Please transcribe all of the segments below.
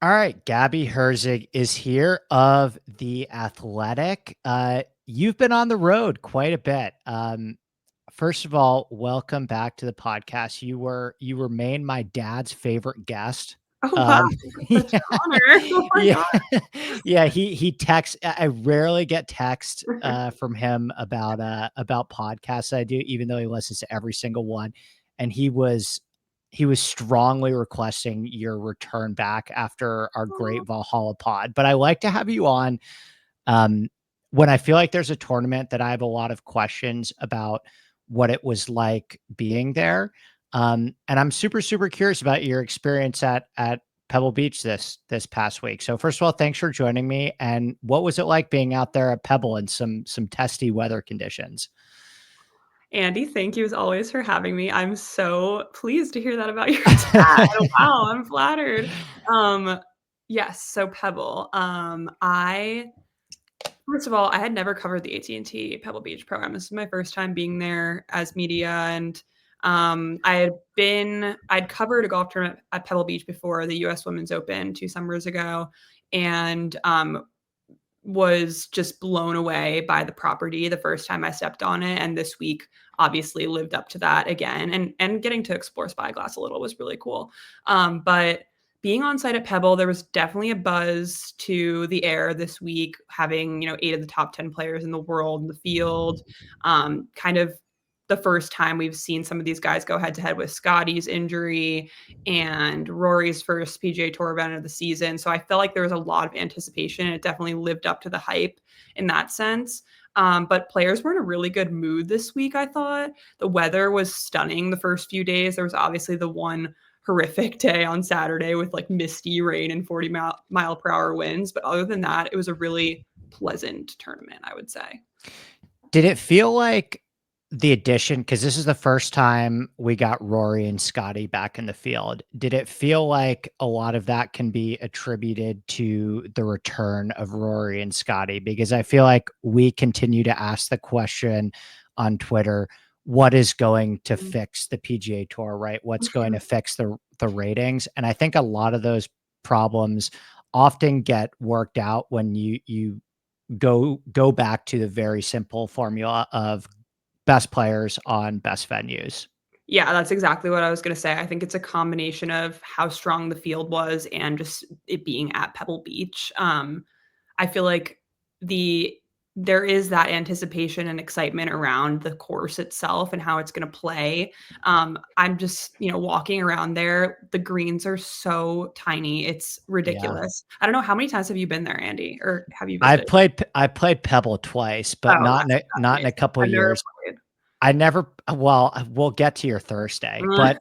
All right, Gabby Herzig is here of The Athletic. You've been on the road quite a bit. First of all, welcome back to the podcast. You remain my dad's favorite guest. Oh, wow. Um, Such yeah, an honor. Oh my yeah, God. yeah. He texts. I rarely get text from him about podcasts I do, even though he listens to every single one. And he was strongly requesting your return back after our great Valhalla pod. But I like to have you on um, when I feel like there's a tournament that I have a lot of questions about what it was like being there. And I'm super, super curious about your experience at Pebble Beach this past week. So first of all, thanks for joining me. And what was it like being out there at Pebble in some testy weather conditions? Andy, thank you as always for having me. I'm so pleased to hear that about your dad. Wow, I'm flattered. Um, yes, so Pebble. I First of all, I had never covered the AT&T Pebble Beach program. This is my first time being there as media, and I'd covered a golf tournament at Pebble Beach before the U.S. Women's Open 2 summers ago, and was just blown away by the property the first time I stepped on it. And this week obviously lived up to that again. And getting to explore Spyglass a little was really cool. But being on site at Pebble, there was definitely a buzz to the air this week, having, 8 of the top 10 players in the world in the field. Kind of the first time we've seen some of these guys go head to head with Scotty's injury and Rory's first PGA Tour event of the season. So I felt like there was a lot of anticipation. It definitely lived up to the hype in that sense. But players were in a really good mood this week, I thought. The weather was stunning the first few days. There was obviously the one horrific day on Saturday with like misty rain and 40 mile per hour winds. But other than that, it was a really pleasant tournament, I would say. Did it feel like the addition, because this is the first time we got Rory and Scotty back in the field. Did it feel like a lot of that can be attributed to the return of Rory and Scotty? Because I feel like we continue to ask the question on Twitter, what is going to fix the PGA Tour, right? What's going to fix the ratings? And I think a lot of those problems often get worked out when you go back to the very simple formula of best players on best venues. Yeah, that's exactly what I was going to say. I think it's a combination of how strong the field was and just it being at Pebble Beach. I feel like the there is that anticipation and excitement around the course itself and how it's going to play. I'm just, walking around there. The greens are so tiny. It's Yeah. ridiculous. I don't know, how many times have you been there, Andy, or have you I've visited? played I played Pebble twice, Oh, but that's not in a amazing. couple of I've never years. played. I never well, we'll get to your Thursday, but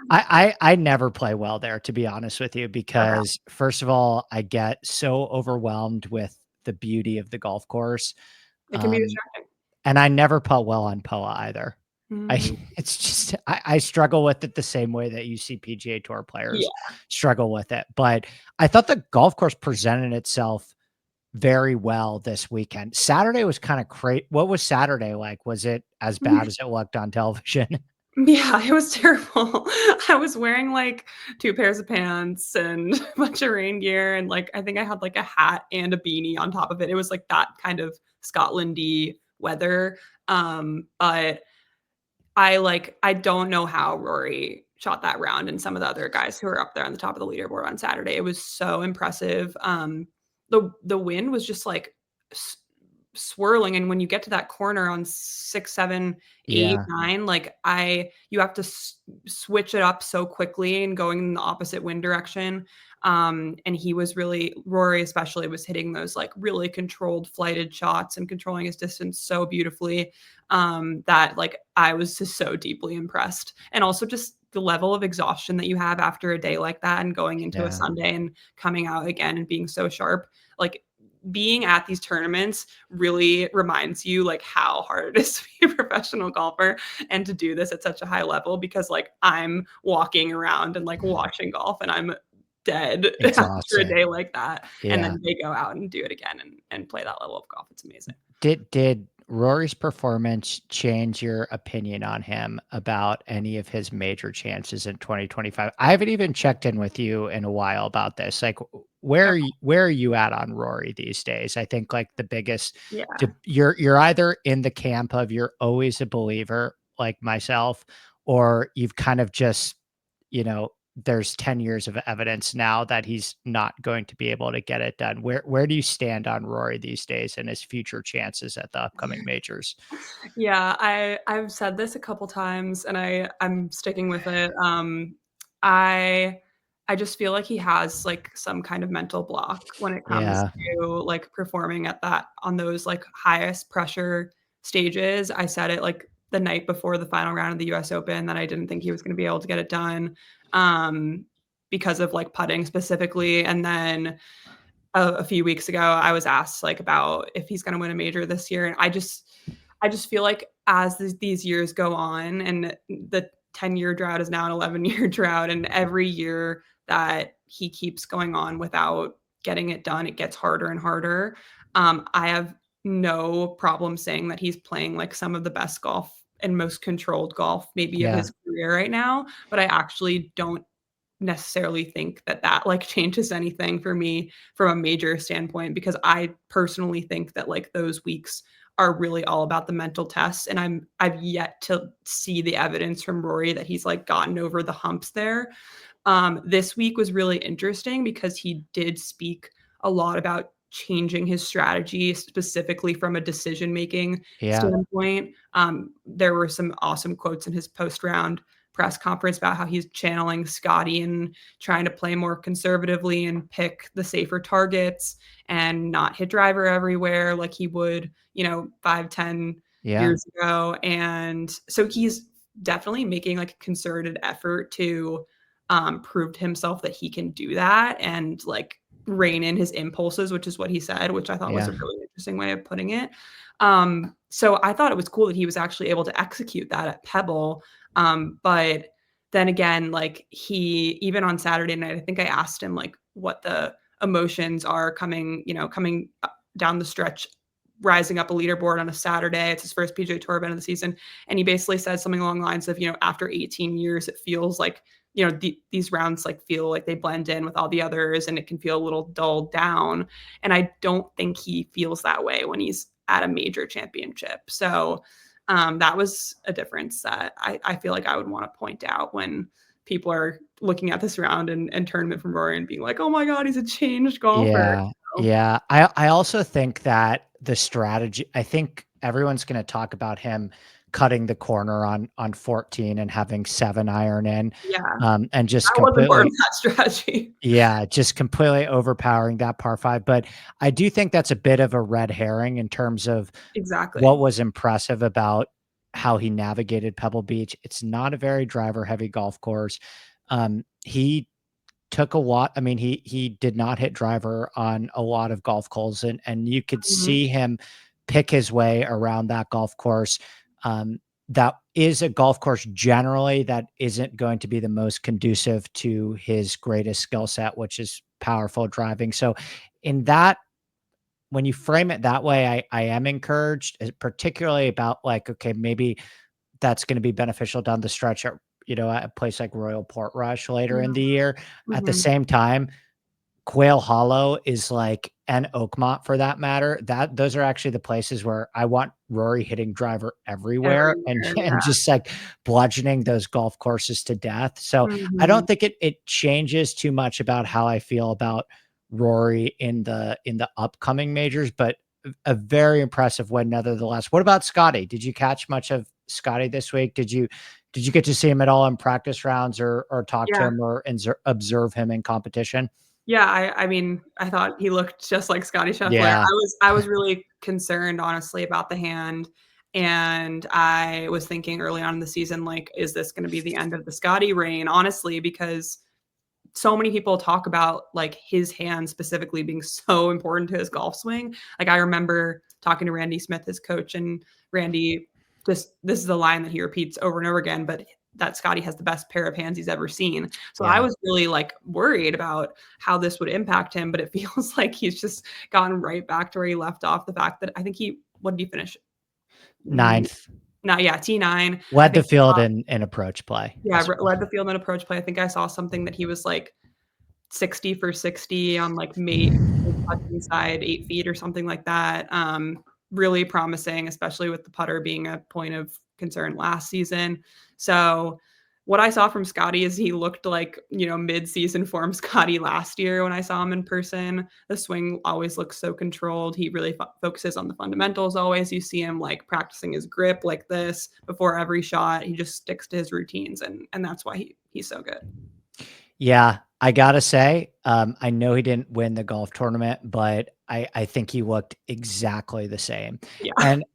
I never play well there, to be honest with you, Okay. because first of all, I get so overwhelmed with the beauty of the golf course. It can be Um, distracting. and I never putt well on POA either. I Mm, it's just I struggle with it the same way that you see PGA Tour players yeah. struggle with it. But I thought the golf course presented itself very well this weekend. Saturday was kind of crazy. What was Saturday like? Was it as bad as it looked on television? Yeah, it was terrible. I was wearing, like, 2 pairs of pants and a bunch of rain gear, and, like, I think I had, like, a hat and a beanie on top of it. It was, like, that kind of Scotland-y weather, but I don't know how Rory shot that round and some of the other guys who were up there on the top of the leaderboard on Saturday. It was so impressive. The wind was just, like, s swirling, and when you get to that corner on 6, 7, 8, Yeah. 9, like, I you have to switch it up so quickly and going in the opposite wind direction, and Rory especially was hitting those, like, really controlled flighted shots and controlling his distance so beautifully, that, like, I was just so deeply impressed, and also just the level of exhaustion that you have after a day like that and going into a Yeah. Sunday and coming out again and being so sharp, like, being at these tournaments really reminds you like how hard it is to be a professional golfer and to do this at such a high level because like I'm walking around and like watching golf and I'm dead after a Exhausted. day like that. And Yeah. then they go out and do it again and play that level of golf. It's amazing. Did Rory's performance change your opinion on him about any of his major chances in 2025? I haven't even checked in with you in a while about this. Like, where are you at on Rory these days? I think like the biggest, Yeah. you're either in the camp of you're always a believer like myself, or you've kind of just, you know, there's 10 years of evidence now that he's not going to be able to get it done. Where do you stand on Rory these days and his future chances at the upcoming majors? Yeah, I've said this a couple times and I'm sticking with it. I I just feel like he has like some kind of mental block when it comes Yeah. to like performing at that on those like highest pressure stages. I said it like the night before the final round of the US Open that I didn't think he was going to be able to get it done um because of like putting specifically. And then a few weeks ago, I was asked like about if he's going to win a major this year, and I just feel like as these years go on, and the 10-year drought is now an 11-year drought, and every year that he keeps going on without getting it done, it gets harder and harder. I have no problem saying that he's playing like some of the best golf and most controlled golf maybe of Yeah. his career right now, but I actually don't necessarily think that that like changes anything for me from a major standpoint, because I personally think that like those weeks are really all about the mental tests, and I've yet to see the evidence from Rory that he's like gotten over the humps there. This week was really interesting because he did speak a lot about changing his strategy specifically from a decision making Yeah. standpoint. There were some awesome quotes in his post round press conference about how he's channeling Scotty and trying to play more conservatively and pick the safer targets and not hit driver everywhere like he would, 5, 10 Yeah. years ago. And so he's definitely making like a concerted effort to prove to himself that he can do that and like rein in his impulses, which is what he said, which I thought was Yeah. a really interesting way of putting it. So I thought it was cool that he was actually able to execute that at Pebble. But then again, like he, even on Saturday night, I think I asked him like what the emotions are coming down the stretch, rising up a leaderboard on a Saturday. It's his first PGA Tour event of the season. And he basically said something along the lines of, after 18 years, it feels like, these rounds like feel like they blend in with all the others and it can feel a little dulled down. And I don't think he feels that way when he's at a major championship. So that was a difference that I feel like I would want to point out when people are looking at this round and tournament from Rory and being like, oh my God, he's a changed golfer. Yeah. So, Yeah. I also think that the strategy, I think everyone's going to talk about him cutting the corner on 14 and having 7 iron in, yeah, and just I wasn't born completely, with that strategy. yeah, just completely overpowering that par five. But I do think that's a bit of a red herring in terms of what Exactly. was impressive about how he navigated Pebble Beach. It's not a very driver heavy golf course. He took a lot. I mean, he did not hit driver on a lot of golf holes, and you could Mhm. see him pick his way around that golf course. Um, that is a golf course generally that isn't going to be the most conducive to his greatest skill set, which is powerful driving. So, in that, when you frame it that way, I am encouraged, particularly about like, okay, maybe that's gonna be beneficial down the stretch at, at a place like Royal Portrush later in Mhm. the year. At the Mhm. same time, Quail Hollow is like, and Oakmont for that matter, that those are actually the places where I want Rory hitting driver everywhere and Everywhere, and yeah. just like bludgeoning those golf courses to death. So I Mhm. don't think it changes too much about how I feel about Rory in the upcoming majors, but a very impressive win nevertheless. What about Scotty? Did you catch much of Scotty this week? Did you get to see him at all in practice rounds or talk to Yeah. him or observe him in competition? Yeah, I mean, I thought he looked just like Scotty Scheffler. Yeah. I was really concerned, honestly, about the hand, and I was thinking early on in the season, like, is this gonna be the end of the Scotty reign? Honestly, because so many people talk about, like, his hand specifically being so important to his golf swing. Like, I remember talking to Randy Smith, his coach, and Randy just this is the line that he repeats over and over again, but that Scotty has the best pair of hands he's ever seen. So I Yeah. was really, like, worried about how this would impact him, but it feels like he's just gotten right back to where he left off. The fact that I think he what did he finish? Ninth. Not yeah, T9. I Led the think field in approach play. yeah, as well. led the field in approach play. I think I saw something that he was like 60 for 60 on like mate inside 8 feet or something like that. Really promising, especially with the putter being a point of concern last season. So what I saw from Scotty is he looked like, mid-season form Scotty last year when I saw him in person. The swing always looks so controlled. He really focuses on the fundamentals always. You see him like practicing his grip like this before every shot. He just sticks to his routines, and that's why he's so good. Yeah, I gotta say, I know he didn't win the golf tournament, but I think he looked exactly the same. Yeah. And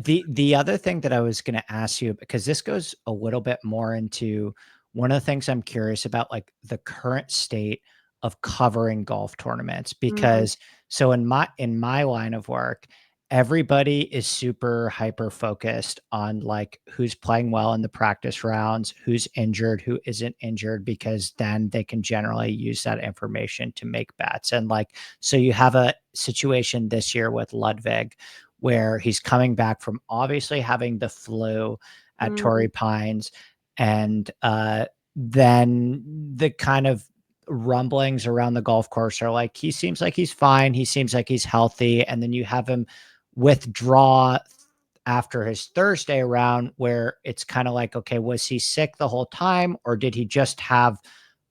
the other thing that I was gonna ask you, because this goes a little bit more into one of the things I'm curious about, like the current state of covering golf tournaments. Mhm. Because so in my line of work, everybody is super hyper focused on like who's playing well in the practice rounds, who's injured, who isn't injured, because then they can generally use that information to make bets. And like, so you have a situation this year with Ludwig where he's coming back from obviously having the flu at Mhm. Torrey Pines. And then the kind of rumblings around the golf course are like, he seems like he's fine. He seems like he's healthy. And then you have him withdraw after his Thursday round, where it's kind of like, okay, was he sick the whole time, or did he just have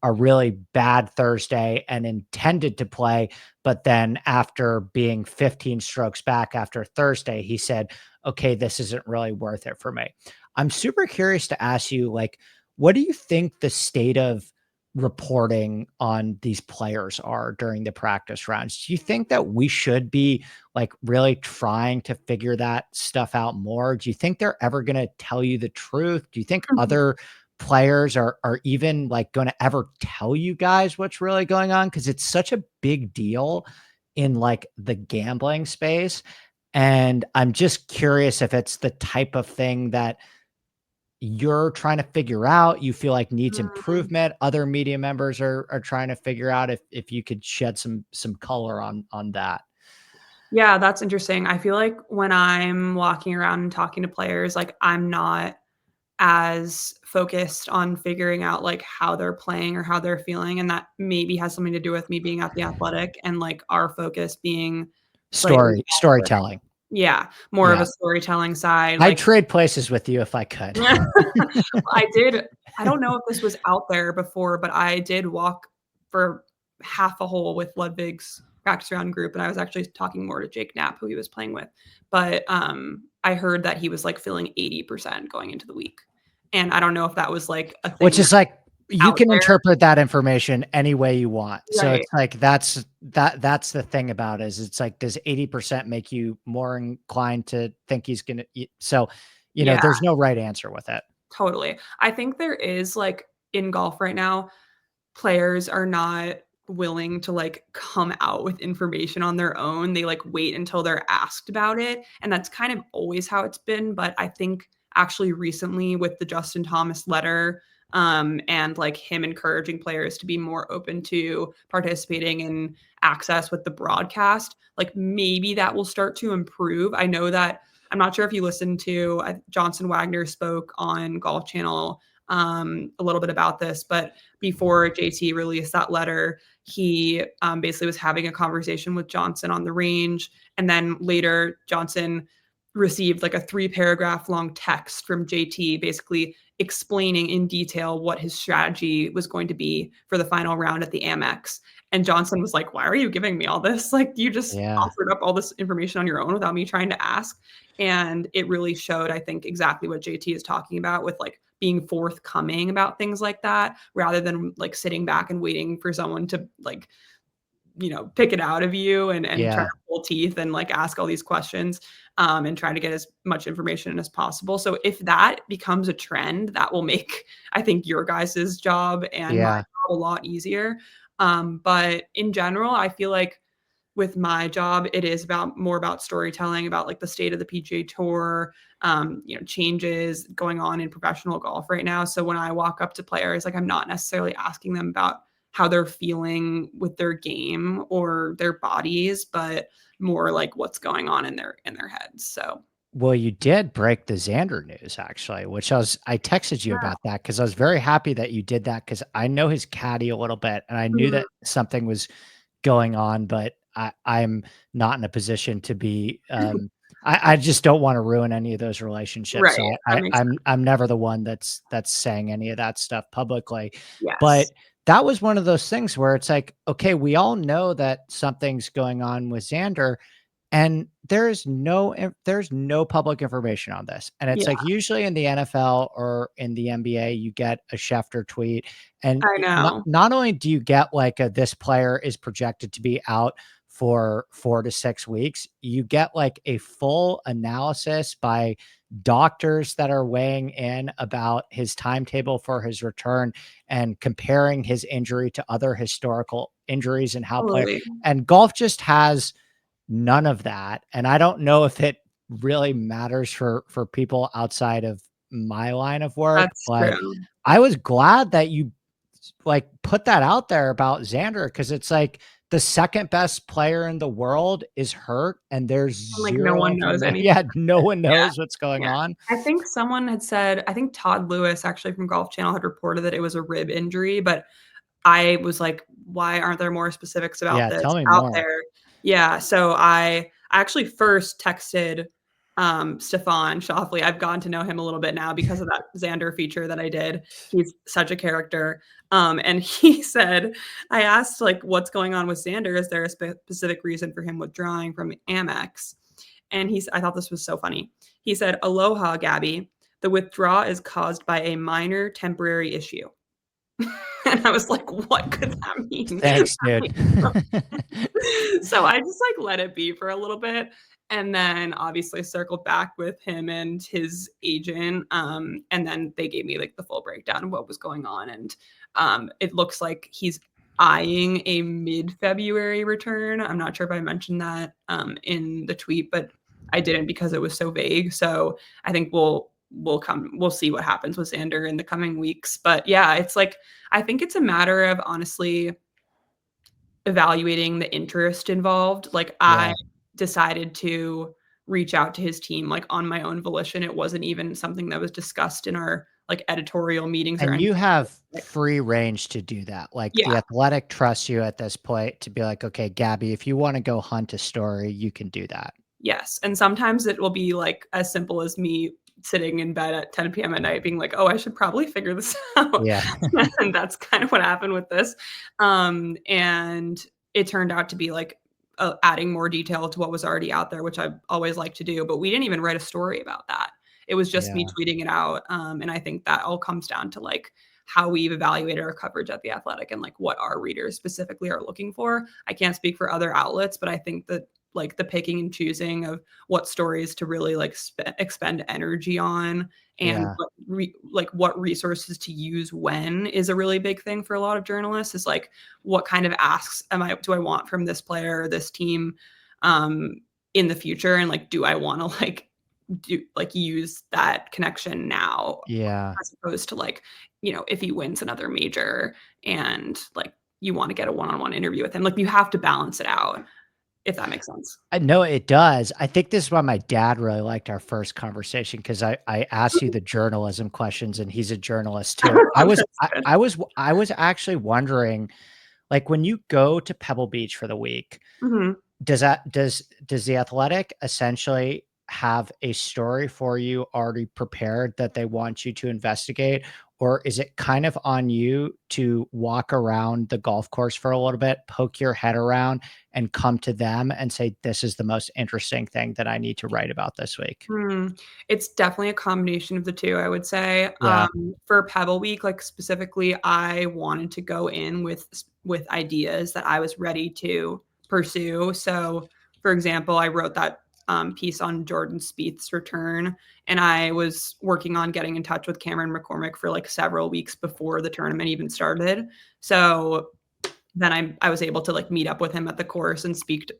a really bad Thursday and intended to play? But then after being 15 strokes back after Thursday, he said, okay, this isn't really worth it for me. I'm super curious to ask you, like, what do you think the state of reporting on these players are during the practice rounds? Do you think that we should be like really trying to figure that stuff out more? Do you think they're ever going to tell you the truth? Do you think Mhm. other players are even like going to ever tell you guys what's really going on? Because it's such a big deal in like the gambling space. And I'm just curious if it's the type of thing that you're trying to figure out, you feel like needs Mhm. improvement, other media members are trying to figure out, if you could shed some color on that. Yeah, that's interesting. I feel like when I'm walking around and talking to players, like, I'm not as focused on figuring out, like, how they're playing or how they're feeling, and that maybe has something to do with me being at The Athletic and, like, our focus being slightly elsewhere. Storytelling. Yeah, more of a Yeah. storytelling side, I'd like trade places with you if I could. I did I don't know if this was out there before, but I did walk for half a hole with Ludwig's practice round group, and I was actually talking more to Jake Knapp, who he was playing with. But, I heard that he was, like, feeling 80% going into the week, and I don't know if that was, like, a Which thing is like, you out can there. interpret that information any way you want. So Right. it's like that's the thing about it, is it's like, does 80% make you more inclined to think he's gonna so, Yeah. there's no right answer with it. Totally. I think there is, like, in golf right now, players are not willing to, like, come out with information on their own. They, like, wait until they're asked about it, and that's kind of always how it's been, but I think actually recently with the Justin Thomas letter, and, like, him encouraging players to be more open to participating in access with the broadcast, like, maybe that will start to improve. I know that I'm not sure if you listened to Johnson Wagner spoke on Golf Channel a little bit about this, but before JT released that letter, he basically was having a conversation with Johnson on the range. And then later, Johnson received like a 3 paragraph long text from JT, basically explaining in detail what his strategy was going to be for the final round at the Amex. And Johnson was like, "Why are you giving me all this? Like, you just Yeah. offered up all this information on your own without me trying to ask." And it really showed, I think, exactly what JT is talking about with like being forthcoming about things like that rather than like sitting back and waiting for someone to like, pick it out of you and try to Yeah. pull teeth and like ask all these questions and try to get as much information as possible. So if that becomes a trend, that will make, I think, your guys's job and my Yeah. job a lot easier. But in general, I feel like with my job, it is more about storytelling about like the state of the PGA Tour, changes going on in professional golf right now. So when I walk up to players, like I'm not necessarily asking them about how they're feeling with their game or their bodies, but more like what's going on in their heads. So Well, you did break the Xander news actually, which I texted you Yeah. about that because I was very happy that you did that because I know his caddy a little bit and I knew Mhm. that something was going on, but I'm not in a position to be. I just don't want to ruin any of those relationships, Right. so That makes sense. I'm never the one that's saying any of that stuff publicly. Yes. But that was one of those things where it's like, okay, we all know that something's going on with Xander, and there's no public information on this. And it's Yeah, like usually in the NFL or in the NBA, you get a Schefter tweet. And I know. not only do you get like a this player is projected to be out for 4 to 6 weeks, you get like a full analysis by doctors that are weighing in about his timetable for his return and comparing his injury to other historical injuries and how player Totally. and golf just has none of that, and I don't know if it really matters for people outside of my line of work, That's but true. I was glad that you like put that out there about Xander because it's like the second best player in the world is hurt and there's And, like, no zero one knows information. anything. Yeah, no one Yeah, knows what's going yeah. on. I think someone had said I think Todd Lewis actually from Golf Channel had reported that it was a rib injury, but I was like, "Why aren't there more specifics about Yeah, this tell me out more. there?" Yeah, so I actually first texted, Stefan Schauffele. I've gotten to know him a little bit now because of that Xander feature that I did. He's such a character. And he said I asked, like, "What's going on with Xander? Is there a specific reason for him withdrawing from Amex?" And I thought this was so funny. He said, "Aloha, Gabby. The withdrawal is caused by a minor temporary issue." And I was like, "What could that mean?" Thanks, dude. So I just, like, let it be for a little bit, and then obviously circled back with him and his agent, and then they gave me, like, the full breakdown of what was going on, and, it looks like he's eyeing a mid-February return. I'm not sure if I mentioned that, in the tweet, but I didn't because it was so vague, so I think we'll see what happens with Xander in the coming weeks, but yeah, it's like I think it's a matter of honestly evaluating the interest involved. Like, I Yeah. decided to reach out to his team, like, on my own volition. It wasn't even something that was discussed in our, like, editorial meetings or And anything. you have Like free range to do that. Like yeah, the Athletic trusts you at this point to be like, okay, Gabby, if you want to go hunt a story, you can do that. yes, and sometimes it will be, like, as simple as me sitting in bed at 10 PM at night being like, "Oh, I should probably figure this out." Yeah. And that's kind of what happened with this. And it turned out to be, like, adding more detail to what was already out there, which I always like to do, but we didn't even write a story about that. It was just me Yeah. tweeting it out, and I think that all comes down to, like, how we've evaluated our coverage at The Athletic and, like, what our readers specifically are looking for. I can't speak for other outlets, but I think that, like, the picking and choosing of what stories to really, like, expend energy on and Yeah. what resources to use when is a really big thing for a lot of journalists is, like, what kind of asks do I want from this player or this team, um, in the future? And, like, do I wanna, like, use that connection now Yeah. as opposed to, like, if he wins another major and, like, you wanna get a one-on-one interview with him. Like, you have to balance it out, if that makes sense. I know it does. I think this is why my dad really liked our first conversation because I asked you the journalism questions and he's a journalist too. That's good. I was actually wondering, like when you go to Pebble Beach for the week, Mhm. does the Athletic essentially have a story for you already prepared that they want you to investigate? Or is it kind of on you to walk around the golf course for a little bit, poke your head around, and come to them and say, "This is the most interesting thing that I need to write about this week"? It's definitely a combination of the 2, I would say. Yeah. For Pebble Week, like, specifically, I wanted to go in with ideas that I was ready to pursue. So, for example, I wrote that, piece on Jordan Spieth's return, and I was working on getting in touch with Cameron McCormick for, like, several weeks before the tournament even started. So then I was able to, like, meet up with him at the course and speak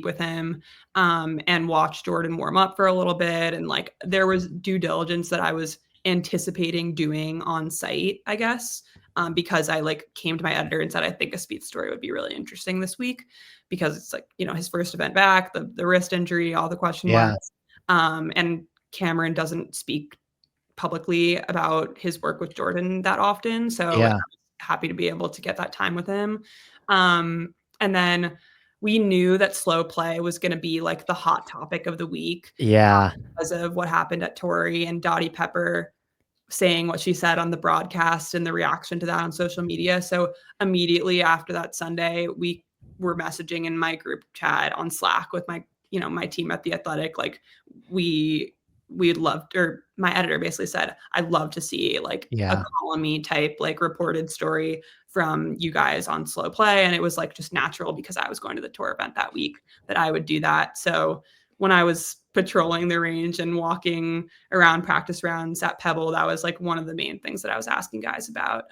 with him, and watch Jordan warm up for a little bit, and, like, there was due diligence that I was anticipating doing on site, I guess, because I, like, came to my editor and said, "I think a speed story would be really interesting this week," because it's, like, his first event back, the wrist injury, all the question Yeah. marks. And Cameron doesn't speak publicly about his work with Jordan that often. So like, Yeah. I was happy to be able to get that time with him. And then we knew that slow play was going to be like the hot topic of the week Yeah. because of what happened at Tory and Dottie Pepper saying what she said on the broadcast and the reaction to that on social media. So immediately after that Sunday, we were messaging in my group chat on Slack with my, my team at The Athletic. Like we'd love, or my editor basically said, I'd love to see like a Yeah. column type, like reported story from you guys on slow play. And it was like just natural because I was going to the tour event that week that I would do that. So when I was patrolling the range and walking around practice rounds at Pebble, that was like one of the main things that I was asking guys about.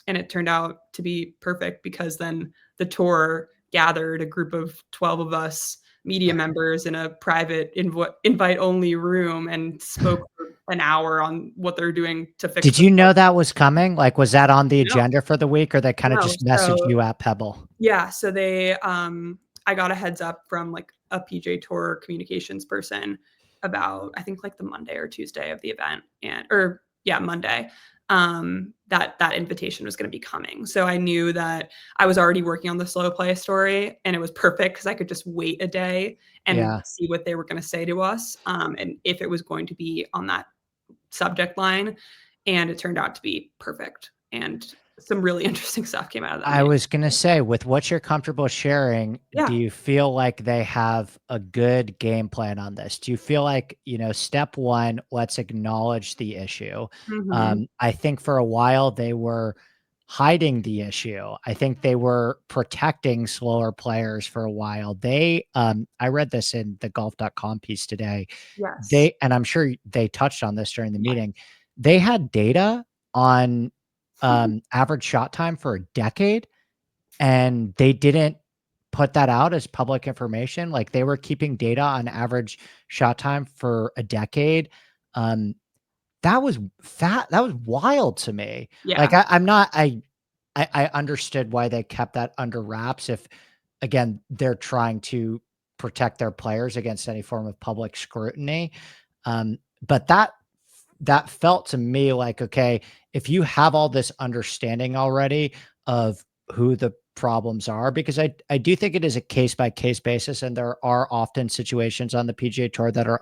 And it turned out to be perfect because then the tour gathered a group of 12 of us media members in a private invite only room and spoke for an hour on what they're doing to fix Did the you know course. that was coming? Like, was that on the No, agenda for the week, or they kind of no. just messaged So you at Pebble? yeah, so they I got a heads up from like a PJ Tour communications person about I think like the Monday or Tuesday of the event Monday that invitation was going to be coming. So I knew that I was already working on the slow play story and it was perfect because I could just wait a day and Yeah. see what they were going to say to us and if it was going to be on that subject line. And it turned out to be perfect. And some really interesting stuff came out of that I meeting. was gonna say, with what you're comfortable sharing, do Yeah. you feel like they have a good game plan on this? Do you feel like, step one, let's acknowledge the issue? Mhm. I think for a while they were hiding the issue. I think they were protecting slower players for a while. I read this in the golf.com piece today. Yes. And I'm sure they touched on this during the Yeah. meeting. They had data on average shot time for a decade, and they didn't put that out as public information. Like, they were keeping data on average shot time for a decade. Um, that was wild to me. Like, Yeah. I'm not I understood why they kept that under wraps if, again, they're trying to protect their players against any form of public scrutiny. But that felt to me like, okay, if you have all this understanding already of who the problems are, because I do think it is a case by case basis, and there are often situations on the PGA Tour that are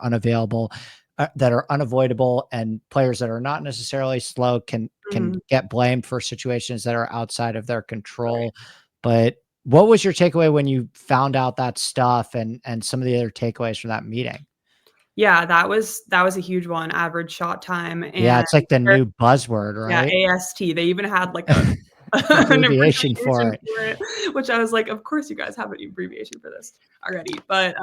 that are unavoidable, and players that are not necessarily slow can Mhm. get blamed for situations that are outside of their Right. control. But what was your takeaway when you found out that stuff, and some of the other takeaways from that meeting? Yeah, that was a huge one, average shot time, Yeah, and it's like the there new buzzword, yeah, right? AST. They even had like a an Abbreviation for abbreviation it. for it, which I was like, "Of course you guys have an abbreviation for this already." But,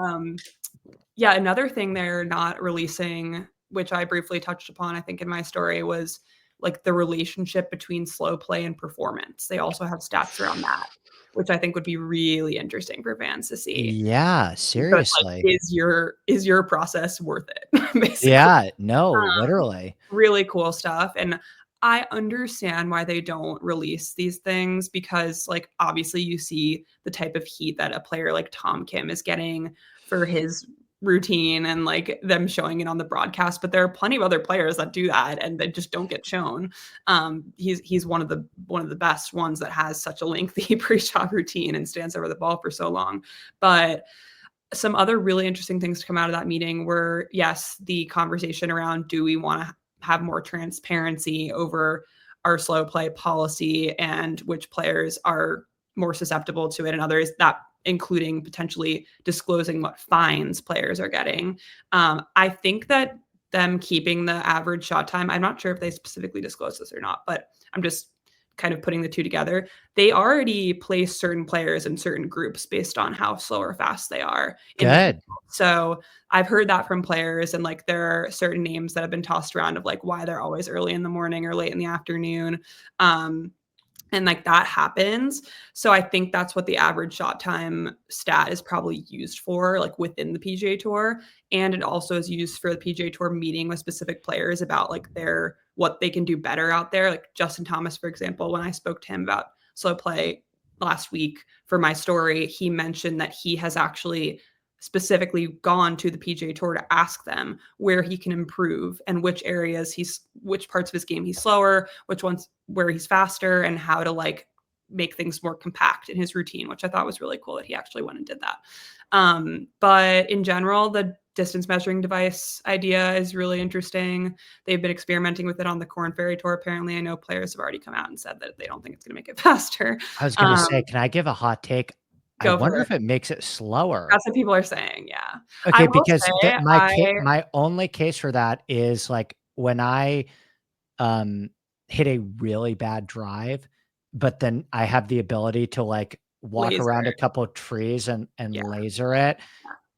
yeah, another thing they're not releasing, which I briefly touched upon, I think, in my story, was like the relationship between slow play and performance. They also have stats around that, which I think would be really interesting for fans to see. Yeah, So it's like, seriously. is your process worth it? Basically. Yeah, no, Um, literally. really cool stuff. And I understand why they don't release these things because, like, obviously you see the type of heat that a player like Tom Kim is getting for his routine and like them showing it on the broadcast. But there are plenty of other players that do that and they just don't get shown. He's one of the best ones that has such a lengthy pre-shot routine and stands over the ball for so long. But some other really interesting things to come out of that meeting were, yes, the conversation around do we want to have more transparency over our slow play policy and which players are more susceptible to it and others, that including potentially disclosing what fines players are getting. I think that them keeping the average shot time, I'm not sure if they specifically disclose this or not, but I'm just kind of putting the two together. They already place certain players in certain groups based on how slow or fast they are in the field. Good. So I've heard that from players, and like there are certain names that have been tossed around of like why they're always early in the morning or late in the afternoon. Um, and like that happens. So I think that's what the average shot time stat is probably used for, like within the PGA Tour. And it also is used for the PGA Tour meeting with specific players about like their what they can do better out there. Like Justin Thomas, for example, when I spoke to him about slow play last week for my story, he mentioned that he has actually specifically gone to the PGA Tour to ask them where he can improve and which parts of his game he's slower, which ones where he's faster, and how to like make things more compact in his routine, which I thought was really cool that he actually went and did that. But in general, the distance measuring device idea is really interesting. They've been experimenting with it on the Corn Ferry Tour. Apparently, I know players have already come out and said that they don't think it's going to make it faster. I was going to say, can I give a hot take? I Go for wonder it. if it makes it slower. That's what people are saying. Yeah. I Okay, will because say my only case for that is like when I hit a really bad drive, but then I have the ability to like walk around laser. a couple of trees and Yeah. laser it.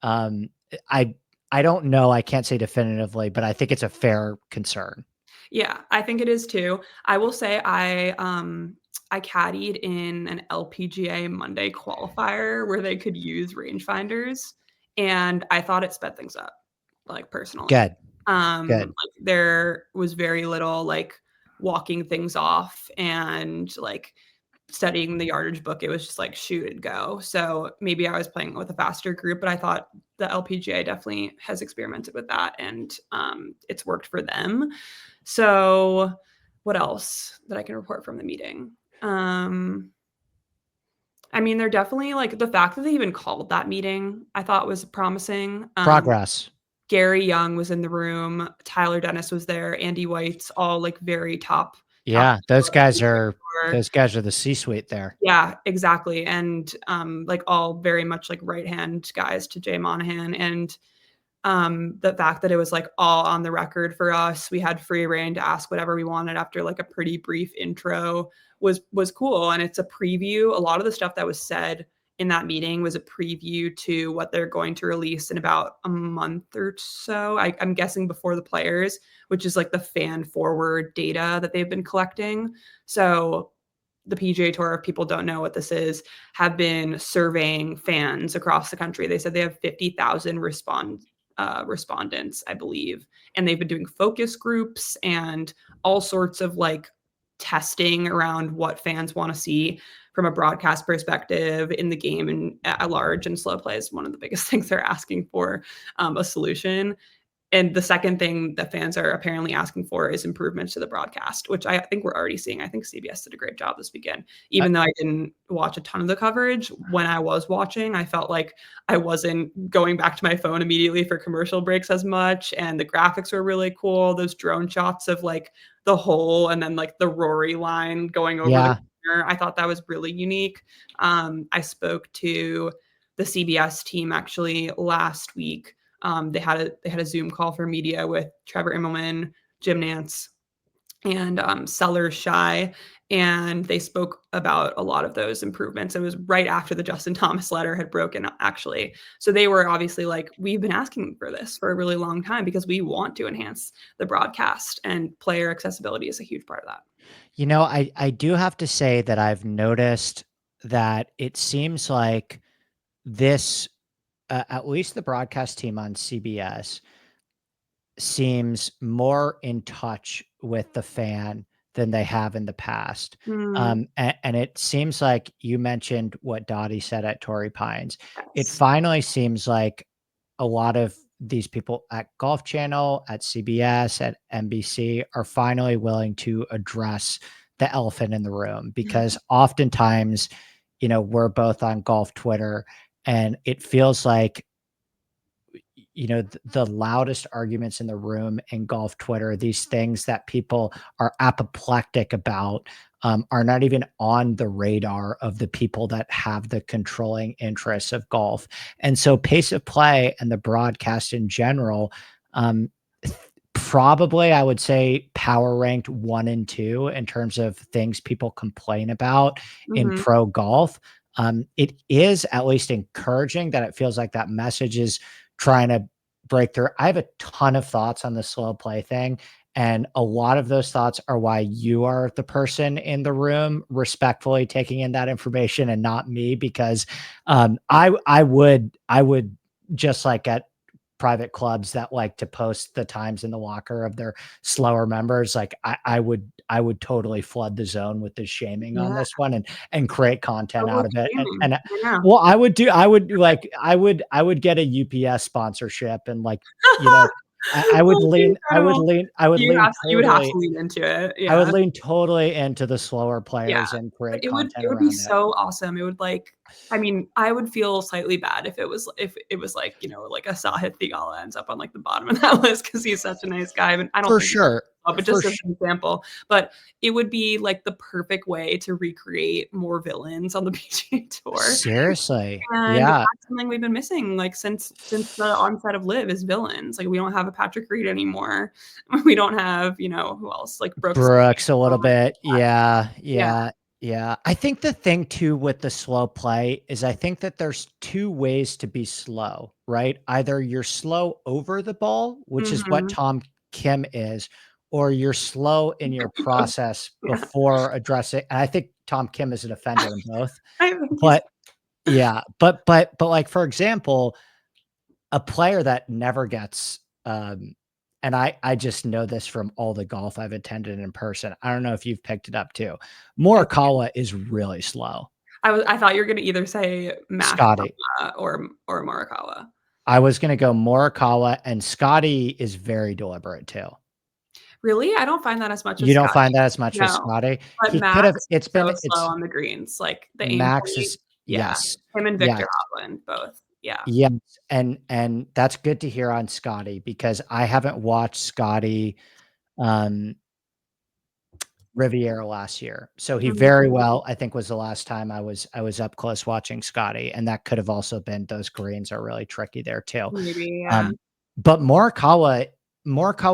Um, I don't know. I can't say definitively, but I think it's a fair concern. Yeah, I think it is too. I will say I caddied in an LPGA Monday qualifier where they could use rangefinders, and I thought it sped things up, like personally. Good. Good. Like there was very little like walking things off and like studying the yardage book. It was just like shoot and go. So maybe I was playing with a faster group, but I thought the LPGA definitely has experimented with that, and it's worked for them. So what else that I can report from the meeting? I mean, they're definitely like the fact that they even called that meeting, I thought was promising. Progress. Gary Young was in the room, Tyler Dennis was there, Andy White's all like very top. Yeah, those guys are the C-suite there. Yeah, exactly. And like all very much like right hand guys to Jay Monahan. And the fact that it was like all on the record for us, we had free reign to ask whatever we wanted after like a pretty brief intro was cool. And it's a preview. A lot of the stuff that was said in that meeting was a preview to what they're going to release in about a month or so. I'm guessing before the players, which is like the fan forward data that they've been collecting. So the PGA Tour, if people don't know what this is, have been surveying fans across the country. They said they have 50,000 respondents, I believe. And they've been doing focus groups and all sorts of like testing around what fans want to see from a broadcast perspective in the game and at large. And slow play is one of the biggest things they're asking for a solution. And the second thing that fans are apparently asking for is improvements to the broadcast, which I think we're already seeing. I think CBS did a great job this weekend. Even though I didn't watch a ton of the coverage, when I was watching, I felt like I wasn't going back to my phone immediately for commercial breaks as much. And the graphics were really cool. Those drone shots of like the hole and then like the Rory line going over the corner. I thought that was really unique. I spoke to the CBS team actually last week. They had a Zoom call for media with Trevor Immelman, Jim Nance, and Sellers Shy, and they spoke about a lot of those improvements. It was right after the Justin Thomas letter had broken, actually. So they were obviously like, we've been asking for this for a really long time because we want to enhance the broadcast, and player accessibility is a huge part of that. You know, I do have to say that I've noticed that it seems like this at least the broadcast team on CBS seems more in touch with the fan than they have in the past. And it seems like you mentioned what Dottie said at Torrey Pines. It finally seems like a lot of these people at Golf Channel, at CBS, at NBC are finally willing to address the elephant in the room, because oftentimes, you know, we're both on golf Twitter and it feels like, you know, the loudest arguments in the room in golf Twitter, these things that people are apoplectic about, are not even on the radar of the people that have the controlling interests of golf. And so pace of play and the broadcast in general, probably I would say power ranked 1 and 2 in terms of things people complain about in pro golf. It is at least encouraging that it feels like that message is trying to break through. I have a ton of thoughts on the slow play thing, and a lot of those thoughts are why you are the person in the room respectfully taking in that information and not me, because I would just like at private clubs that like to post the times in the locker of their slower members, like I would totally flood the zone with the shaming on Yeah, this one and create content so out much of it. shaming. I know. Well, I would get a UPS sponsorship and like, you know, That's incredible. I would lean You would have to totally lean into it. I would Yeah. lean totally into the slower Yeah, players and but create it content would be around it. so awesome. It would, like, I mean, I would feel slightly bad if it was like, like a Sahith Theegala ends up on, like, the bottom of that list because he's such a nice guy, but I don't For think sure. but For just as sure. an example. But it would be, like, the perfect way to recreate more villains on the PGA Tour, Seriously. and Yeah. that's something we've been missing, like, since the onset of LIV is villains. Like, we don't have a Patrick Reed anymore. We don't have, who else? Like, Brooks. Brooks a little bit. Yeah. Yeah. Yeah. Yeah. I think the thing too with the slow play is I think that there's two ways to be slow, right? Either you're slow over the ball, which is what Mhm. Tom Kim is, or you're slow in your process Yeah. before addressing. And I think Tom Kim is an offender in both. I think he's But yeah, but like for example, a player that never gets, and I just know this from all the golf I've attended in person. I don't know if you've picked it up too. Morikawa is really slow. I thought you were gonna either say Max Scotty. or Morikawa. I was gonna go Morikawa, and Scotty is very deliberate too. Really? I don't find that as much as You don't Scotty. find that as much with No, Scotty? but He could have Max is so slow it's on the greens, like, the aim Max point. is Yeah, yes. him and Yes. Victor Hovland both. Yeah. Yes, and that's good to hear on Scotty because I haven't watched Scotty, um, Riviera last year. So he very Mhm. well, I think, was the last time I was up close watching Scotty, and that could have also been those greens are really tricky there too. Maybe, yeah. Um, but Morikawa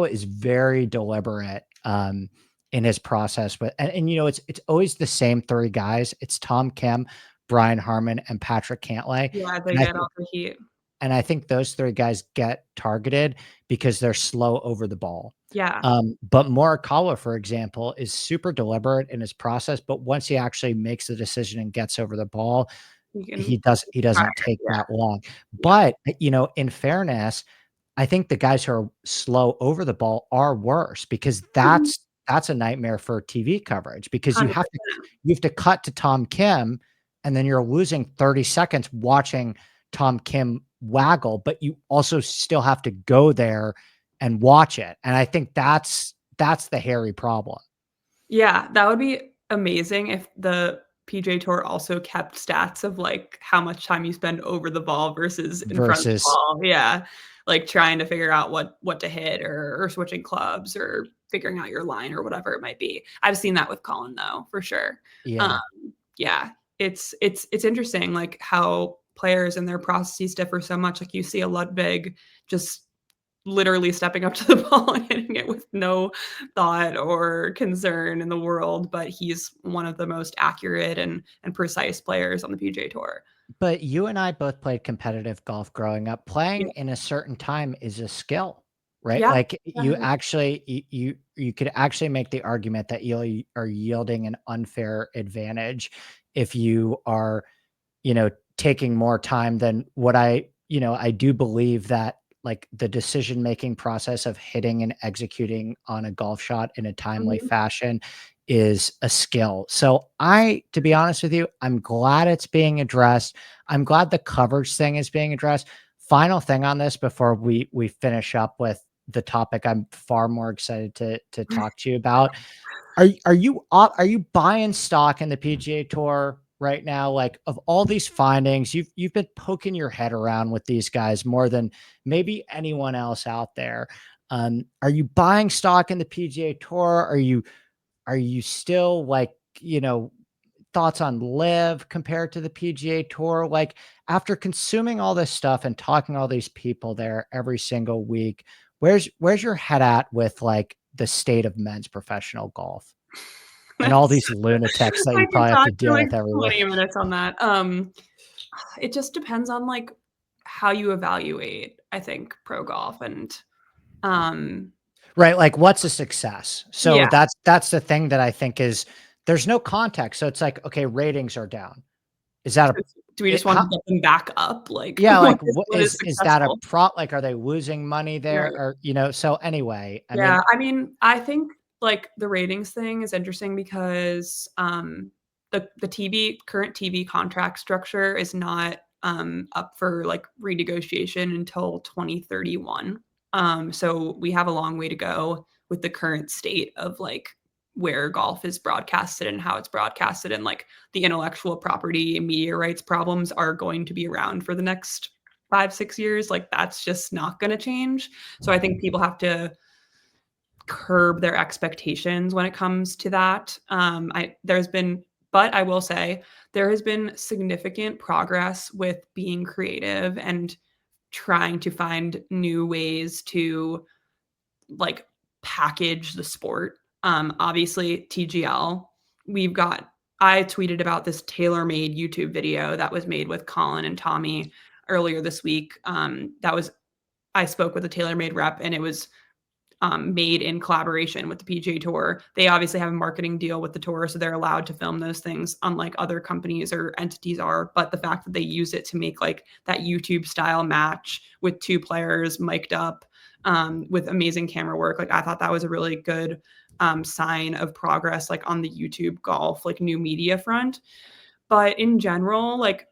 is very deliberate, in his process, but it's always the same 3 guys. It's Tom Kim, Brian Harmon, and Patrick Cantlay, Yeah, they and I get think all the heat. those 3 guys get targeted because they're slow over the ball. Yeah, But Morikawa, for example, is super deliberate in his process, but once he actually makes the decision and gets over the ball, you can he try doesn't it. take that long. Yeah, But, in fairness, I think the guys who are slow over the ball are worse because yeah. Mhm. that's a nightmare for TV coverage because 100%. you have to cut to Tom Kim, and then you're losing 30 seconds watching Tom Kim waggle, but you also still have to go there and watch it, and I think that's the hairy problem Yeah, that would be amazing if the PGA Tour also kept stats of, like, how much time you spend over the ball versus in front of the versus ball. Yeah, like, trying to figure out what to hit or switching clubs or figuring out your line or whatever it might be. I've seen that with Colin, though, for sure. Um, yeah. yeah, it's interesting, like, how players and their processes differ so much. Like, you see a Ludwig just literally stepping up to the ball and hitting it with no thought or concern in the world, but he's one of the most accurate and precise players on the PGA Tour. But you and I both played competitive golf growing up. Yeah. Playing in a certain time is a skill, right? Yeah. Like you Yeah. actually you could actually make the argument that you are yielding an unfair advantage if you are, taking more time than what I do believe that like the decision making process of hitting and executing on a golf shot in a timely Mhm. fashion is a skill. So to be honest with you, I'm glad it's being addressed. I'm glad the coverage thing is being addressed. Final thing on this before we finish up with the topic I'm far more excited to talk to you about. Are you buying stock in the PGA Tour right now? Like of all these findings, you've been poking your head around with these guys more than maybe anyone else out there. Are you buying stock in the PGA Tour? Are you still like, thoughts on live compared to the PGA Tour? Like after consuming all this stuff and talking to all these people there every single week, where's your head at with like the state of men's professional golf and all That's these lunatics that I you could probably have talk to for, deal like, with every 20 week? minutes on that. It just depends on, like, how you evaluate, I think, pro golf um Right, like what's a success? So yeah. that's the thing that I think is there's no context. So it's like, okay, ratings are down. Is that a Do we just want to get them back up? Like, yeah, like what is is that a successful? like are they losing money there, Right. or so anyway, I Yeah, mean, I mean, I think, like, the ratings thing is interesting because, the current TV contract structure is not, up for, like, renegotiation until 2031. So we have a long way to go with the current state of, like, where golf is broadcasted and how it's broadcasted, and, like, the intellectual property and media rights problems are going to be around for the next 5, 6 years, like, that's just not gonna change. So I think people have to curb their expectations when it comes to that. But I will say there has been significant progress with being creative and trying to find new ways to like package the sport. Obviously, TGL, we've got, I tweeted about this tailor-made YouTube video that was made with Colin and Tommy earlier this week. I spoke with a TaylorMade rep, and it was made in collaboration with the PGA Tour. They obviously have a marketing deal with the tour, so they're allowed to film those things, unlike other companies or entities are. But the fact that they use it to make like that YouTube style match with two players mic'd up, with amazing camera work, like I thought that was a really good sign of progress, like on the YouTube golf, like new media front. But in general, like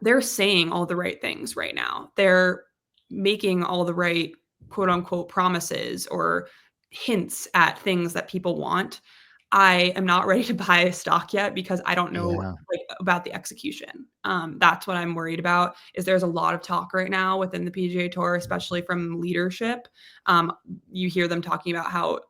they're saying all the right things right now. They're making all the right quote unquote promises or hints at things that people want. I am not ready to buy stock yet because I don't know yeah, like about the execution. That's what I'm worried about. Is there's a lot of talk right now within the PGA Tour, especially from leadership. You hear them talking about how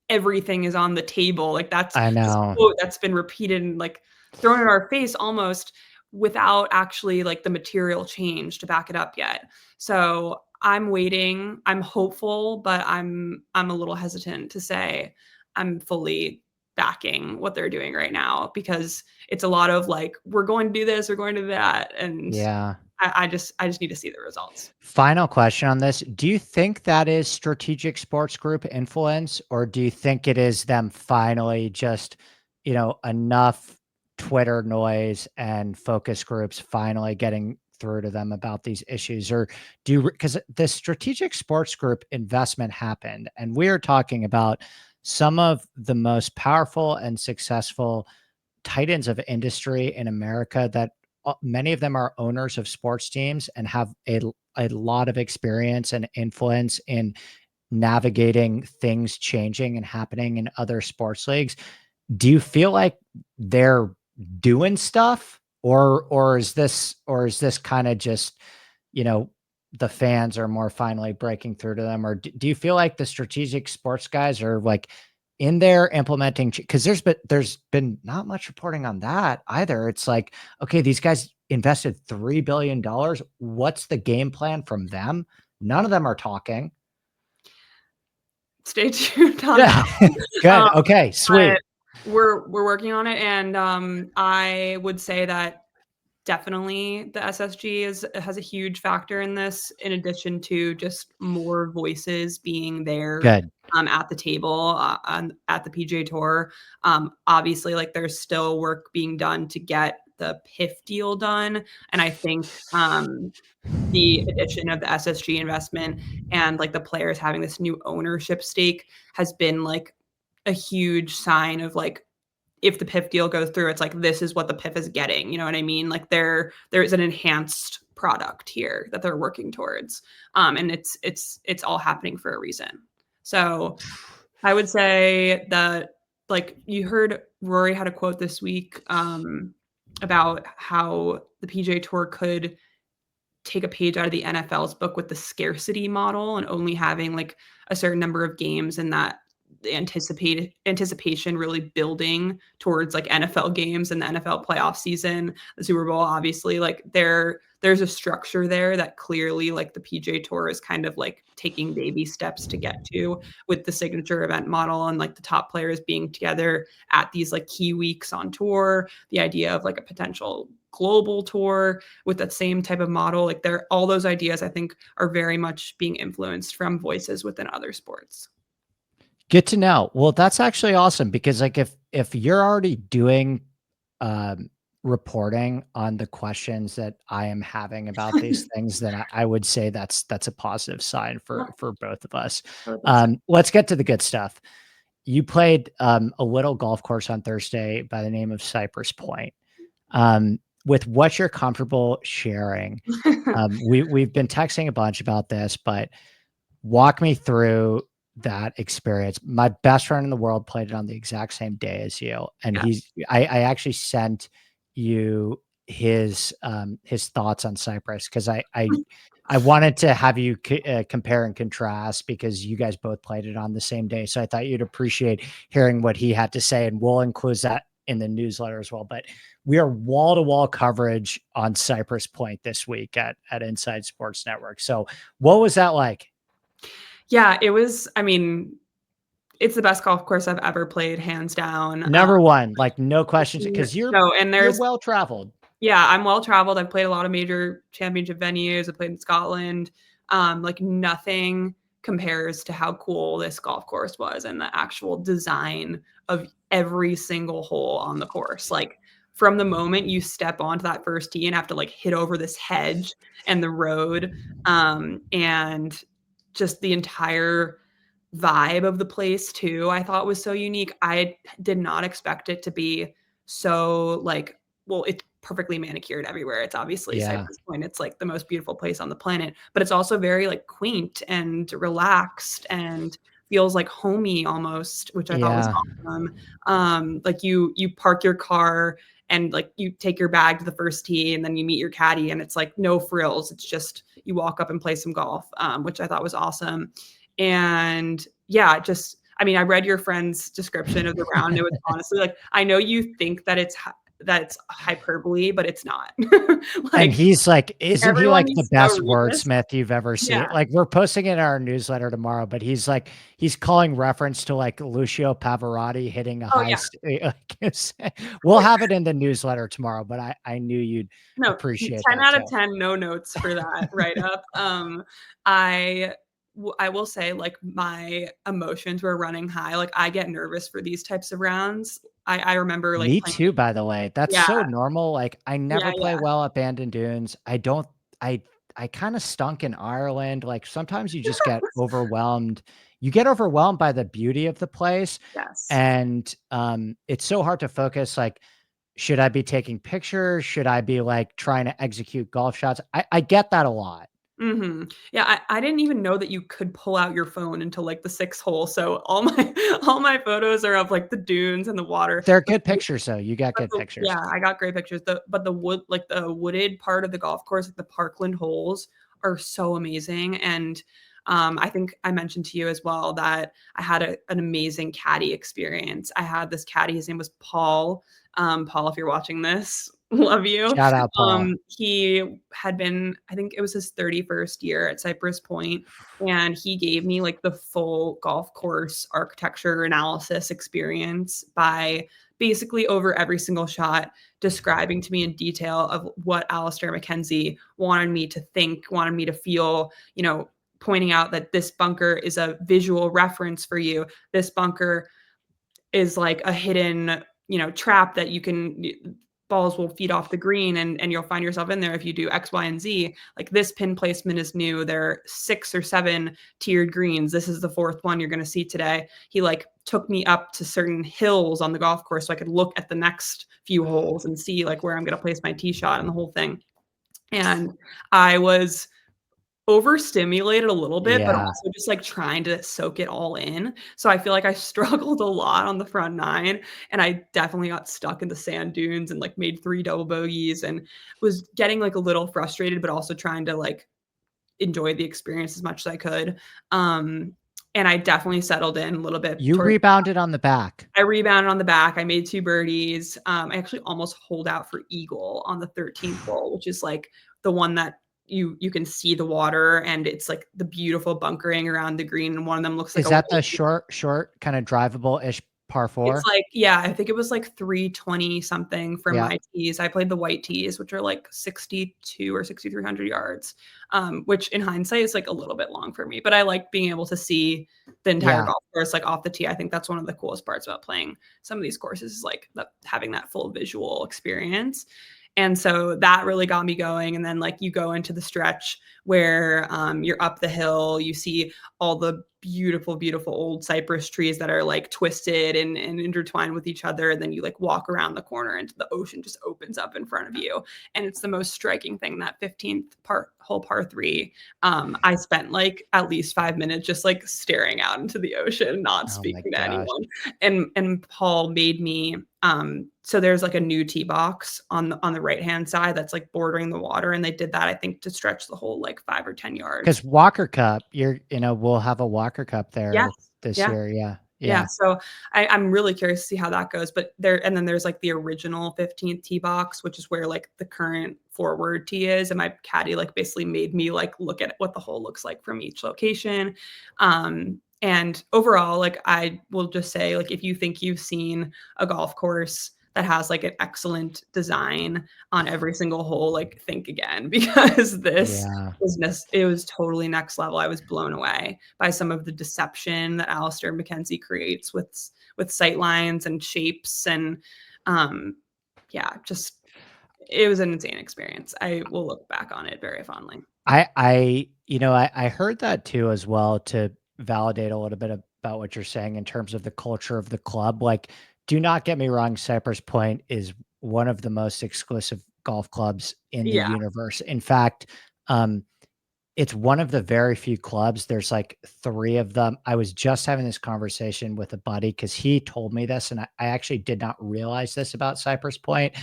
everything is on the table. Like that's I this know. quote that's been repeated and like thrown in our face almost without actually like the material change to back it up yet. So I'm waiting. I'm hopeful, but I'm a little hesitant to say I'm fully backing what they're doing right now because it's a lot of like we're going to do this, we're going to do that, and Yeah. I just need to see the results. Final question on this. Do you think that is strategic sports group influence, or do you think it is them finally just, enough Twitter noise and focus groups finally getting through to them about these issues? Or do you, because the strategic sports group investment happened, and we're talking about some of the most powerful and successful titans of industry in America that many of them are owners of sports teams and have a lot of experience and influence in navigating things changing and happening in other sports leagues. Do you feel like they're doing stuff, or is this kind of just, you know, the fans are more finally breaking through to them? Or do you feel like the strategic sports guys are like in there implementing? Because there's been not much reporting on that either. It's like, okay, these guys invested $3 billion. What's the game plan from them? None of them are talking. Stay tuned on Yeah. that. Good. Um, Okay. but Sweet. we're working on it, and I would say that definitely the SSG has a huge factor in this, in addition to just more voices being there Good. at the table at the PGA Tour. Obviously, like there's still work being done to get the PIF deal done, and I think the addition of the SSG investment and like the players having this new ownership stake has been like a huge sign of like if the PIF deal goes through, it's like this is what the PIF is getting. You know what I mean? Like there's an enhanced product here that they're working towards, and it's all happening for a reason. So I would say that like you heard Rory had a quote this week about how the PGA Tour could take a page out of the NFL's book with the scarcity model and only having like a certain number of games, and that the anticipation really building towards like NFL games and the NFL playoff season, the Super Bowl, obviously, like there's a structure there that clearly like the PGA Tour is kind of like taking baby steps to get to, with the signature event model and like the top players being together at these like key weeks on tour, the idea of like a potential global tour with that same type of model. Like all those ideas I think are very much being influenced from voices within other sports. Good to know. Well, that's actually awesome because like if you're already doing um reporting on the questions that I am having about these things, then I would say that's a positive sign Yeah, for both of us. I would think so. Let's get to the good stuff. You played a little golf course on Thursday by the name of Cypress Point. With what you're comfortable sharing, we've been texting a bunch about this, but walk me through that experience. My best friend in the world played it on the exact same day as you, and Yeah. I actually sent you his thoughts on Cypress because I wanted to have you compare and contrast because you guys both played it on the same day. So I thought you'd appreciate hearing what he had to say, and we'll include that in the newsletter as well. But we are wall to wall coverage on Cypress Point this week at Inside Sports Network. So what was that like? Yeah, it was, I mean, it's the best golf course I've ever played, hands down. Number one, like no questions, because No, and you're there's well traveled. yeah, I'm well traveled. I've played a lot of major championship venues. I played in Scotland. Like nothing compares to how cool this golf course was and the actual design of every single hole on the course. Like from the moment you step onto that first tee and have to like hit over this hedge and the road, and just the entire vibe of the place too, I thought was so unique. I did not expect it to be so like, well, it's perfectly manicured everywhere. It's obviously Yeah. Cypress Point. It's like the most beautiful place on the planet, but it's also very like quaint and relaxed and feels like homey almost, which I thought was Yeah. awesome. Like you park your car and like you take your bag to the first tee and then you meet your caddy and it's like no frills. It's just you walk up and play some golf, which I thought was awesome. And yeah, just I mean, I read your friend's description of the round. It was honestly like I know you think that it's hyperbole, but it's not. And Like he's like, isn't he everyone like the needs to go best read this. wordsmith you've ever seen? Yeah. Like we're posting it in our newsletter tomorrow, but he's like, he's calling reference to like Lucio Pavarotti hitting a Oh high. yeah. We'll have it in the newsletter tomorrow, but I knew you'd No, appreciate 10 that out too. of 10, no notes for that write up. I I will say like my emotions were running high. Like I get nervous for these types of rounds. I remember like Me playing. too, by the way. That's Yeah, so normal. Like I yeah, never play yeah. well at Bandon Dunes. I don't I I kind of stunk in Ireland. Like sometimes you just get overwhelmed. You get overwhelmed by the beauty of the place. Yes. And it's so hard to focus. Like, should I be taking pictures? Should I be like trying to execute golf shots? I get that a lot. Yeah, I didn't even know that you could pull out your phone until like the sixth hole. So all my all my photos are of like the dunes and the water. They're good pictures, though. You got good pictures. Yeah, I got great pictures. But the wood like the wooded part of the golf course, like the parkland holes are so amazing. And I think I mentioned to you as well that I had an amazing caddy experience. I had this caddy, his name was Paul. Paul, if you're watching this, love you. Shout out, Paul. He had been, I think it was his 31st year at Cypress Point, and he gave me like the full golf course architecture analysis experience by basically over every single shot, describing to me in detail of what Alistair McKenzie wanted me to think, wanted me to feel, you know, pointing out that this bunker is a visual reference for you. This bunker is like a hidden, you know, trap that you can balls will feed off the green and you'll find yourself in there if you do X, Y, and Z. Like this pin placement is new. There are 6 or 7 tiered greens. This is the 4th one you're going to see today. He like took me up to certain hills on the golf course so I could look at the next few holes and see like where I'm going to place my tee shot and the whole thing. And I was overstimulated a little bit, but Yeah. also just like trying to soak it all in. So I feel like I struggled a lot on the front 9 and I definitely got stuck in the sand dunes and like made 3 double bogeys and was getting like a little frustrated, but also trying to like enjoy the experience as much as I could. And I definitely settled in a little bit You towards. rebounded on the back. I rebounded on the back. I made 2 birdies. I actually almost holed out for eagle on the 13th hole, which is like the one that you can see the water and it's like the beautiful bunkering around the green. And one of them looks like Is a that the short, kind of drivable-ish par It's 4? like, yeah, I think it was like 320 something for Yeah. my tees. I played the white tees, which are like 62 or 6,300 yards, which in hindsight is like a little bit long for me. But I like being able to see the entire Yeah. golf course like off the tee. I think that's one of the coolest parts about playing some of these courses is like having that full visual experience. And so that really got me going. And then like you go into the stretch where you're up the hill, you see all the beautiful, beautiful old cypress trees that are like twisted and intertwined with each other. And then you like walk around the corner and the ocean just opens up in front of you. And it's the most striking thing, that 15th hole par 3. I spent like at least 5 minutes just like staring out into the ocean, not Oh my speaking to gosh. anyone. And Paul made me so there's like a new tee box on the right hand side that's like bordering the water, and they did that I think to stretch the whole like 5 or 10 yards. Because Walker Cup, we'll have a Walker Cup there Yes. this Yeah. year. Yeah. Yeah. So I'm really curious to see how that goes. But and then there's like the original 15th tee box, which is where like the current forward tee is. And my caddy like basically made me like look at what the hole looks like from each location. And overall, like I will just say, like, if you think you've seen a golf course that has like an excellent design on every single hole, like think again, because this Yeah. it was totally next level. I was blown away by some of the deception that Alistair McKenzie creates with sight lines and shapes. And just it was an insane experience. I will look back on it very fondly. I heard that too as well, to validate a little bit about what you're saying in terms of the culture of the club. Like, do not get me wrong, Cypress Point is one of the most exclusive golf clubs in the Yeah. universe. In fact, it's one of the very few clubs. There's like 3 of them. I was just having this conversation with a buddy because he told me this, and I actually did not realize this about Cypress Point.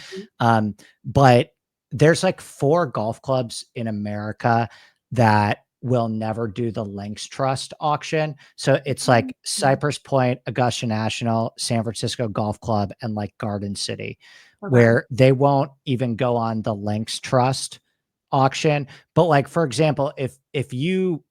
But there's like 4 golf clubs in America that will never do the Links Trust auction. So it's like Cypress Point, Augusta National, San Francisco Golf Club, and like Garden City, where they won't even go on the Links Trust auction. But like, for example, if you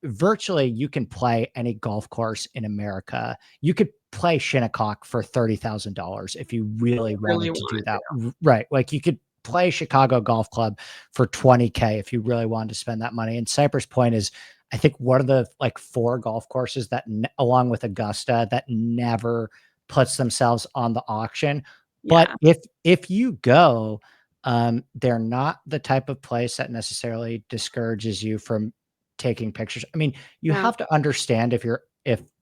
you can play any golf course in America. You could play Shinnecock for $30,000 if you really wanted to do that. Right. Like you could play Chicago Golf Club for $20K if you really wanted to spend that money. And Cypress Point is, I think, one of the like 4 golf courses that, along with Augusta, that never puts themselves on the auction. But if you go, they're not the type of place that necessarily discourages you from taking pictures. I mean, you have to understand, if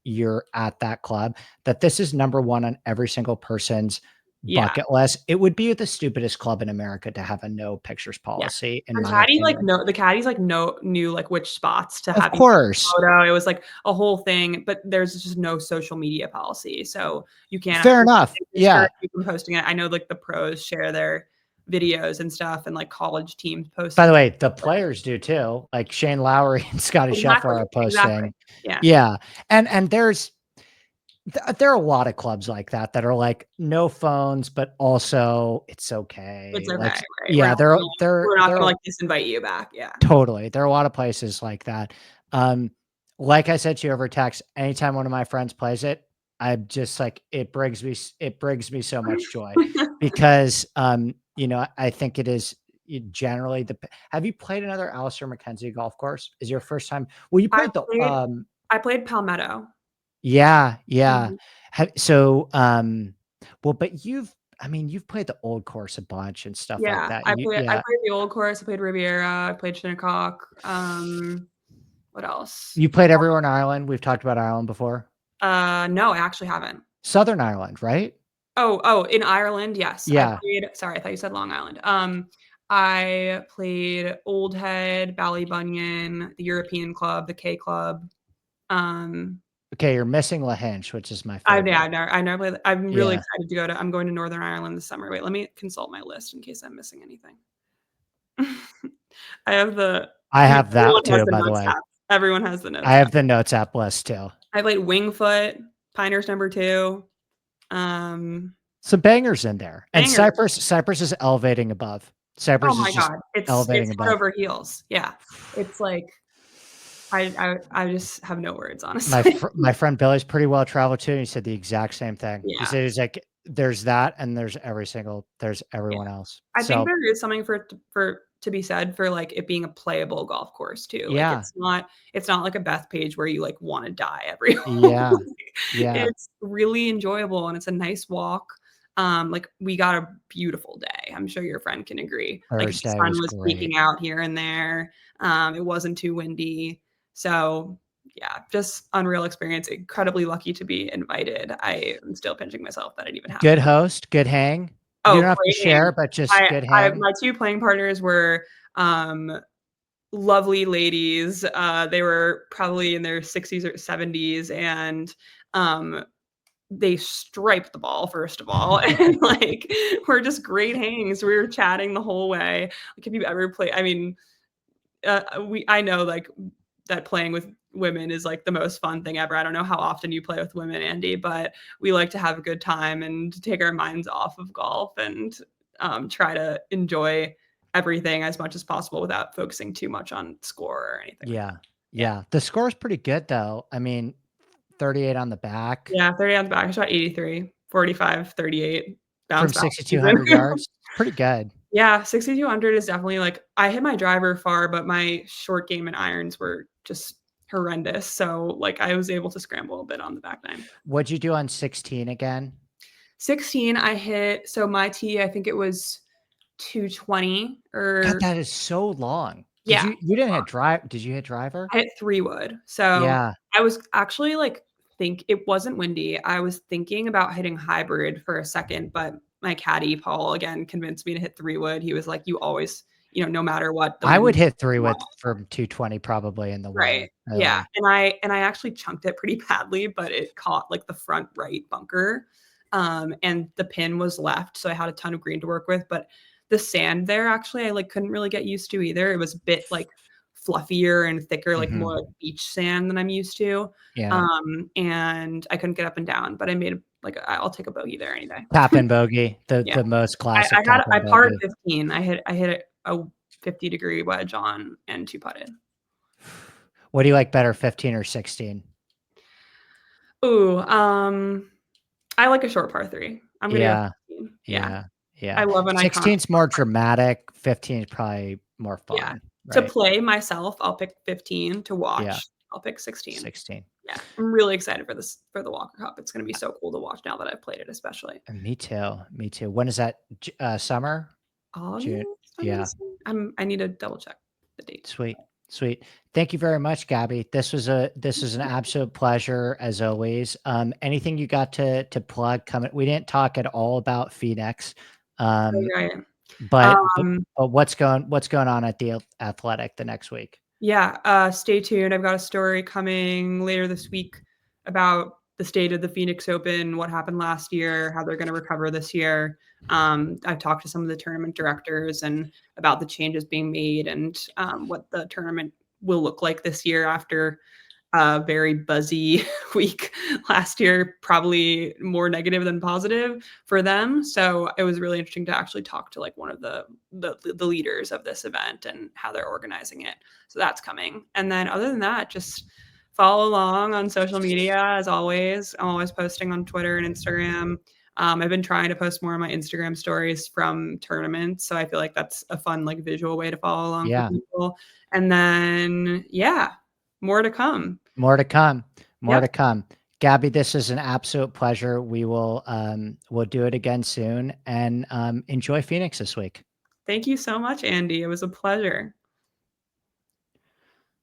you're at that club, that this is number 1 on every single person's bucket list. It would be the stupidest club in America to have a no pictures policy, in my opinion. The caddies like knew like which spots to Of have course. photo. It was like a whole thing, but there's just no social media policy, so you can't. Fair enough. Yeah. People posting it. I know like the pros share their videos and stuff, and like college teams post. By the way, the players do too. Like Shane Lowry and Scotty Scheffler are posting. Yeah. And there are a lot of clubs like that are like no phones, but also it's okay. It's okay, like, right? Yeah, we're not gonna like disinvite you back. Yeah, totally. There are a lot of places like that. Like I said to you over text, anytime one of my friends plays it, I'm just like, it brings me so much joy because I think it is generally have you played another Alistair McKenzie golf course? Is your first time? Well, you played I played Palmetto. Yeah. Well, but you've played the old course a bunch and stuff like that. I played the old course. I played Riviera. I played Shinnecock. What else? You played everywhere in Ireland. We've talked about Ireland before. No, I actually haven't. Southern Ireland, right? Oh, in Ireland, yes. Yeah. Sorry, I thought you said Long Island. I played Old Head, Ballybunion, the European Club, the K Club. Okay, you're missing Lahinch, which is my favorite. I never played. I'm really excited to go I'm going to Northern Ireland this summer. Wait, let me consult my list in case I'm missing anything. I have that too, by the way. Everyone has the notes. I have the notes app list too. I played Wingfoot, Pinehurst number 2. Some bangers in there. And Cypress is elevating above. Cypress is just elevating above. Head over heels. Yeah. It's like I just have no words, My honestly. fr my friend Billy's pretty well traveled too, and he said the exact same thing. He Yeah, said he's like, "There's that, and there's yeah. everyone else." I think So, there is something for to be said for, like, it being a playable golf course too. Like, yeah, it's not like a Bethpage where you, like, wanna die every hole. yeah, yeah. It's really enjoyable, and it's a nice walk. Like, we got a beautiful day. I'm sure your friend can agree. Like, the Thursday sun was was great. peeking out here and there. It wasn't too windy. So, yeah, just unreal experience. Incredibly lucky to be invited. I am still pinching myself that it even Good happened. host, good hang. You Oh, don't have to great share, hang. but just good hang. My 2 playing partners were, um, lovely ladies. They were probably in their 60s or 70s, and, um, they striped the ball, first of all, and, like, were just great hangs. We were chatting the whole way. Like, if you've ever played I mean, I know, like, that playing with women is, like, the most fun thing ever. I don't know how often you play with women, Andy, but we like to have a good time and take our minds off of golf and, try to enjoy everything as much as possible without focusing too much on score or anything like that. Yeah, Yeah. yeah. The score's pretty good though. I mean, 38 on the back Yeah, 30 on the back. I shot 83, 45, 38, from bounce back. 6,200 yards. It's pretty good. Yeah, 6,200 is definitely like I hit my driver far, but my short game and irons were just horrendous. So, like, I was able to scramble a bit on the back nine. What'd you do on 16 again? 16, I hit so my tee, I think it was 220 God, or that is so long. yeah, You didn't hit drive did you hit driver? I hit 3 wood. So, Yeah. I was actually, like, think it wasn't windy. I was thinking about hitting hybrid for a second, but my caddy, Paul, again, convinced me to hit 3 wood. He was like, "You always, no matter what, the I would wind." hit 3 with from 220 probably in the Right. wind, Yeah, really. and I actually chunked it pretty badly, but it caught, like, the front right bunker, and the pin was left, so I had a ton of green to work with, but the sand there, actually, I, like, couldn't really get used to either. It was a bit, like, fluffier and thicker, like, more like Mhm. beach sand than I'm used to, Yeah. and I couldn't get up and down, but I made a like, I'll take a bogey there any day. Tap in bogey, Yeah. the most I classic had tap I in parred bogey. 15. I hit a 50-degree wedge on and 2 putted. What do you like better, 15 or 16? Ooh, I like a short par 3. I'm gonna go Yeah, 15. Yeah. yeah, yeah. I love an iconic 16's more dramatic, 15 is probably more yeah. fun, To right? play myself, I'll pick 15. To Yeah, watch, I'll pick 16. 16. Yeah. I'm really excited for the Walker Cup. It's gonna be so cool to watch now that I've played it especially. Me too, me too. When is that? Summer? June? August, I'm gonna Yeah. say? I need to double check the date. Sweet, sweet. Thank you very much, Gabby. This was an absolute pleasure as always. Anything you got to plug coming? We didn't talk at all about Phoenix, um, Right. but but, Um but what's going on at the Athletic the next week? Yeah, stay tuned. I've got a story coming later this week about the state of the Phoenix Open, what happened last year, how they're going to recover this year. I've talked to some of the tournament directors and about the changes being made and what the tournament will look like this year after a very buzzy week last year, probably more negative than positive for them. So it was really interesting to actually talk to like one of the leaders of this event and how they're organizing it. So that's coming. And then other than that, just follow along on social media as always. I'm always posting on Twitter and Instagram. I've been trying to post more of my Instagram stories from tournaments, so I feel like that's a fun like visual way to follow along for Yeah, people. And then yeah, more to come. more to come. More Yep. to come. Gabby, this is an absolute pleasure. We'll do it again soon, and enjoy Phoenix this week. Thank you so much, Andy. It was a pleasure.